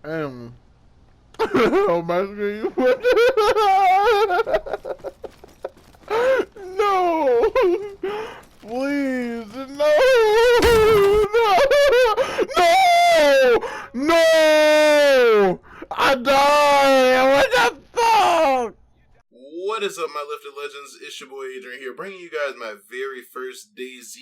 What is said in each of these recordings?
Oh my screen. No! Please, no! No! No! No! I died! What the fuck? What is up, my lifted legends? It's your boy Adrian here, bringing you guys my very first Dayz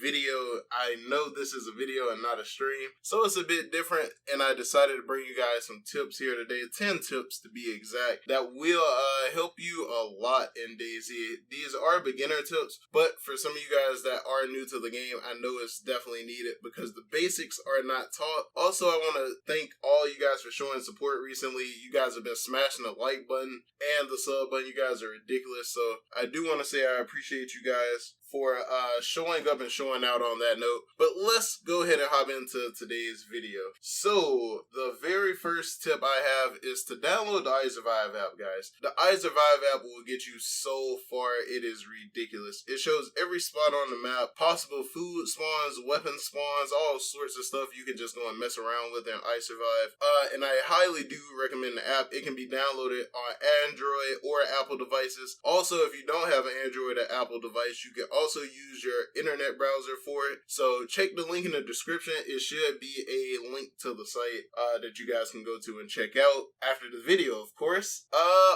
video. I know this is a video and not a stream, so it's a bit different, and I decided to bring you guys some tips here today, 10 tips to be exact, that will help you a lot in Dayz. These are beginner tips, but for some of you guys that are new to the game, I know it's definitely needed because the basics are not taught. Also, I want to thank all you guys for showing support recently. You guys have been smashing the like button and the sub button. You guys are ridiculous, so I do want to say I appreciate you guys for showing up and showing out on that note. But let's go ahead and hop into today's video. So the very first tip I have is to download the iSurvive app, guys. The iSurvive app will get you so far, it is ridiculous. It shows every spot on the map, possible food spawns, weapon spawns, all sorts of stuff you can just go and mess around with in iSurvive. And I highly do recommend the app. It can be downloaded on Android or Apple devices. Also, if you don't have an Android or Apple device, you can also use your internet browser for it. So check the link in the description. It should be a link to the site that you guys can go to and check out after the video, of course.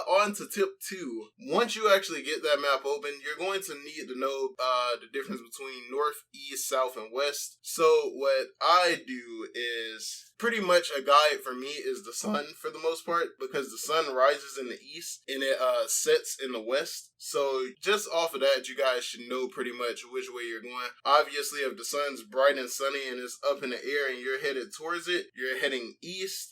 On to tip 2. Once you actually get that map open, you're going to need to know the difference between north, east, south, and west. So what I do is pretty much a guide for me is the sun for the most part, because the sun rises in the east and it sets in the west. So just off of that, you guys should know pretty much which way you're going. Obviously, if the sun's bright and sunny and it's up in the air and you're headed towards it, you're heading east.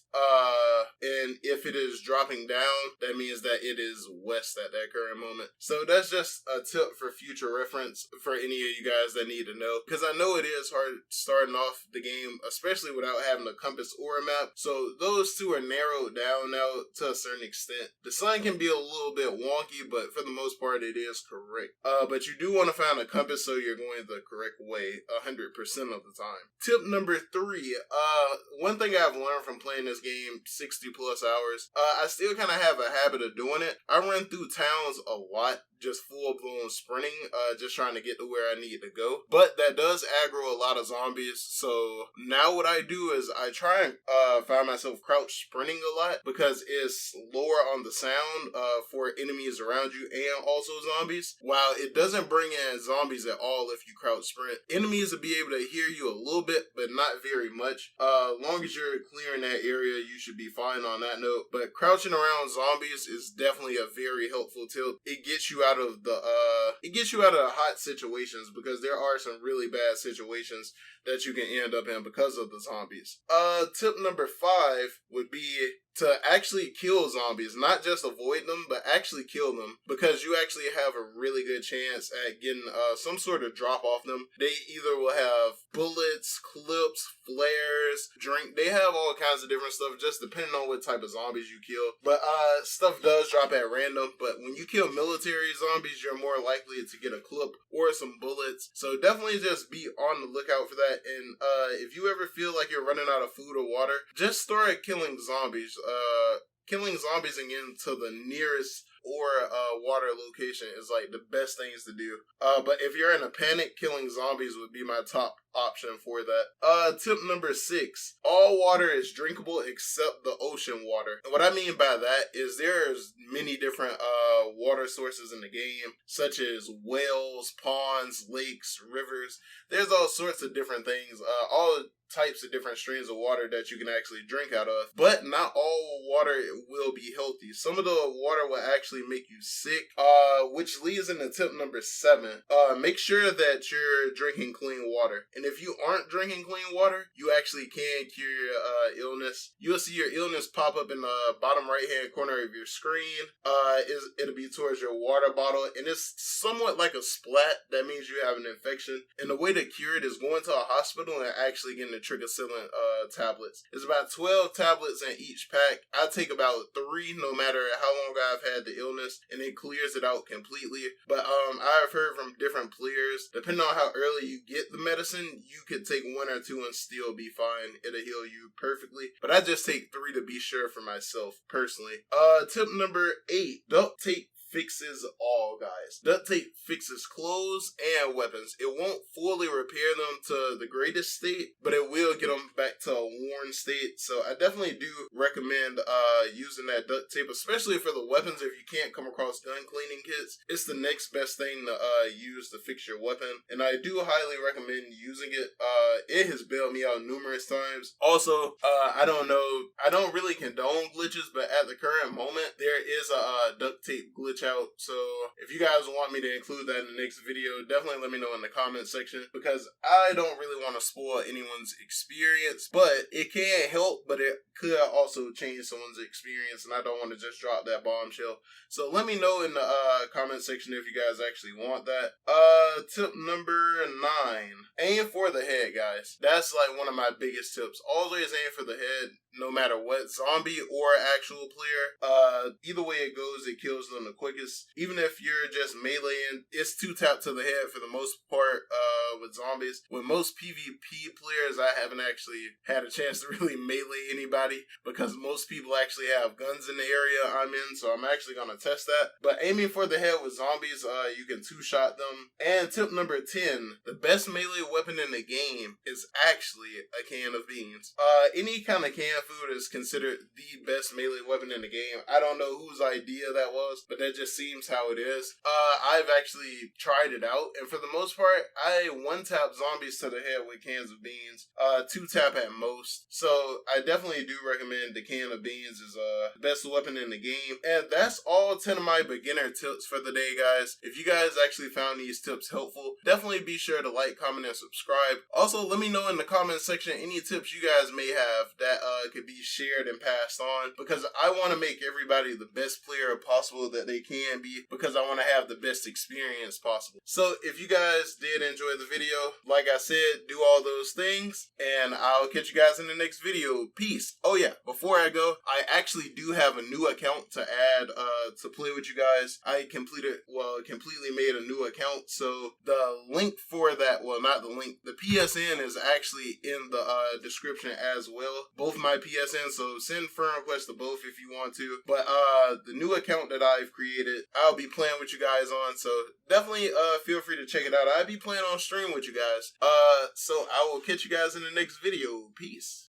And if it is dropping down, that means that it is west at that current moment. So that's just a tip for future reference for any of you guys that need to know, because I know it is hard starting off the game, especially without having a compass or a map. So those two are narrowed down now to a certain extent. The sun can be a little bit wonky, but for the most part it is correct. But you do want to find a compass so you're going the correct way 100% of the time. Tip number 3, one thing I've learned from playing this game 60 plus hours, I still kind of have a habit of doing it. I run through towns a lot, just full-blown sprinting, just trying to get to where I need to go. But that does aggro a lot of zombies, so now what I do is I try and find myself crouch sprinting a lot, because it's lower on the sound for enemies around you and also zombies. While it doesn't bring in zombies at all if you crouch sprint, enemies will be able to hear you a little bit, but not very much. Long as you're clearing that area, you should be fine on that note. But crouching around zombies is definitely a very helpful tip. It gets you out of the hot situations, because there are some really bad situations that you can end up in because of the zombies. Tip number 5 would be to actually kill zombies, not just avoid them, but actually kill them, because you actually have a really good chance at getting some sort of drop off them. They either will have bullets, clips, flares, drink. They have all kinds of different stuff, just depending on what type of zombies you kill. But stuff does drop at random, but when you kill military zombies, you're more likely to get a clip or some bullets. So definitely just be on the lookout for that. And if you ever feel like you're running out of food or water, just start killing zombies. Killing zombies and getting to the nearest or water location is like the best things to do. But if you're in a panic, killing zombies would be my top option for that. Tip number 6, all water is drinkable except the ocean water. And what I mean by that is there's many different water sources in the game, such as wells, ponds, lakes, rivers. There's all sorts of different things, all types of different streams of water that you can actually drink out of, but not all water will be healthy. Some of the water will actually make you sick, which leads into tip number 7. Make sure that you're drinking clean water. And if you aren't drinking clean water, you actually can cure your illness. You'll see your illness pop up in the bottom right hand corner of your screen. It'll be towards your water bottle, and it's somewhat like a splat. That means you have an infection, and the way to cure it is going to a hospital and actually getting the triticillin tablets. It's about 12 tablets in each pack. I take about 3 no matter how long I've had the illness, and it clears it out completely. But I've heard from different players, depending on how early you get the medicine, you could take 1 or 2 and still be fine. It'll heal you perfectly. But I just take 3 to be sure for myself, personally. Tip number 8, duct tape fixes all, guys. Duct tape fixes clothes and weapons. It won't fully repair them to the greatest state, but it will get them back to a worn state. So I definitely do recommend using that duct tape, especially for the weapons. If you can't come across gun cleaning kits, it's the next best thing to use to fix your weapon, and I do highly recommend using it. It has bailed me out numerous times. Also, I don't really condone glitches, but at the current moment, there is a duct tape glitch out. So if you guys want me to include that in the next video, definitely let me know in the comment section, because I don't really want to spoil anyone's experience, but it can help, but it could also change someone's experience, and I don't want to just drop that bombshell. So let me know in the comment section if you guys actually want that. Tip number 9, aim for the head, guys. That's like one of my biggest tips. Always aim for the head, no matter what, zombie or actual player. Either way it goes, it kills them the quickest. Even if you're just meleeing, it's 2 tap to the head for the most part with zombies. With most PvP players, I haven't actually had a chance to really melee anybody, because most people actually have guns in the area I'm in, so I'm actually going to test that. But aiming for the head with zombies, you can 2-shot them. And tip number 10, the best melee weapon in the game is actually a can of beans. Any kind of canned food is considered the best melee weapon in the game. I don't know whose idea that was, but that just seems how it is. I've actually tried it out, and for the most part, I 1-tap zombies to the head with cans of beans, 2-tap at most. So I definitely do recommend the can of beans is the best weapon in the game. And that's all 10 of my beginner tips for the day, guys. If you guys actually found these tips helpful, definitely be sure to like, comment, and subscribe. Also, let me know in the comment section any tips you guys may have that could be shared and passed on, because I want to make everybody the best player possible that they can be, because I want to have the best experience possible. So if you guys did enjoy the video, like I said, do all those things, and I'll catch you guys in the next video. Peace. Oh yeah, before I go, I actually do have a new account to add to play with you guys. I completely made a new account, so the link for that, well, not the link, the PSN is actually in the description as well. Both my PSN, so send friend requests to both if you want to. But the new account that I've created, I'll be playing with you guys on, so definitely feel free to check it out. I'll be playing on stream with you guys. So I will catch you guys in the next video. Peace.